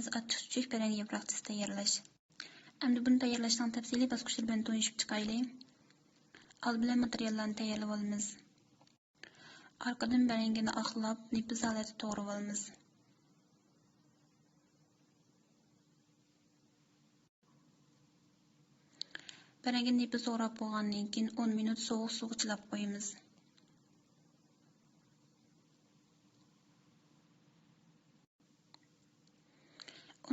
maqsadimiz achchiq chuchuk bərəng yapraqçısı tayyorlash. Endi buni tayyorlashning tafsiliy bosqichlari bilan tanishib chiqaylik. Old bilan materiallarni tayyorlab olamiz. Arqadan bərəngini oqlab, nipis holatda to'g'rab olamiz. Bərəngini nipis to'g'rab bo'lgandan keyin 10 minut sovuq suvga chilab qo'yamiz.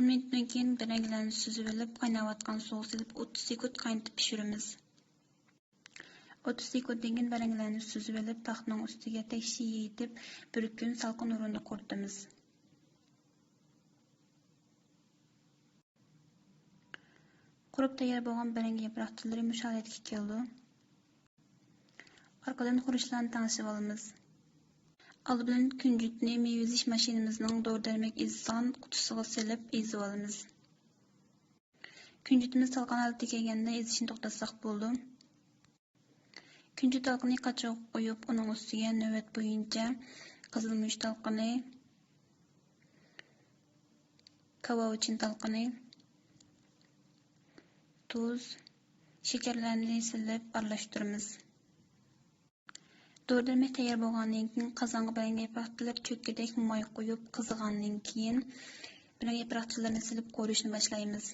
On minutdan keyin bərənglarni süzüb olib, qaynayotgan suv silib 30 sekund qaynatib pishiramiz. 30 sekunddan keyin bərənglarni süzüb olib, taxtning ustiga tekshi yeyitib, bir kun salqin o'rinda quritamiz. Qurib tayyor bo'lgan bərəng yaproqchalari mush holatga keldi. Arqadan xurishlarni tanishib olamiz. Old bilan kunjutni meva ezish mashinamizning dor-darmak ezgan qutisiga silib ezib olamiz. Kunjutimiz salqin holatga kelganda ezishni to'xtatsak bo'ldi. Kunjut talqini qachoq qo'yib, uning ustiga navbat bo'yicha qizilmush talqini, kavovchin talqini, tuz, shakarlarni silib aralashtiramiz. Dor-darmak tayyor bo'lgandan keyin qozonga bərəng yaproqchalar cho'kkidek moy qo'yib qizigandan keyin bərəng yaproqchalarni silib qo'rishni boshlaymiz.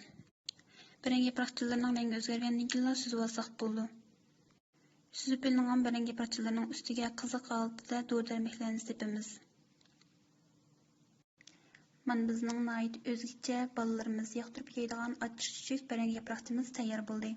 Bərəng yaproqchalarning rangi o'zgargandan keyin suzib olsak bo'ldi. Süzüp olingan bərəng yaproqchalarning ustiga qiziq holatda dor-darmaklarni sepamiz. Mana bizning o'zgacha balalarimiz yoqtirib yeydigan achchiq chuchuk bərəng yaproqchamiz tayyor bo'ldi.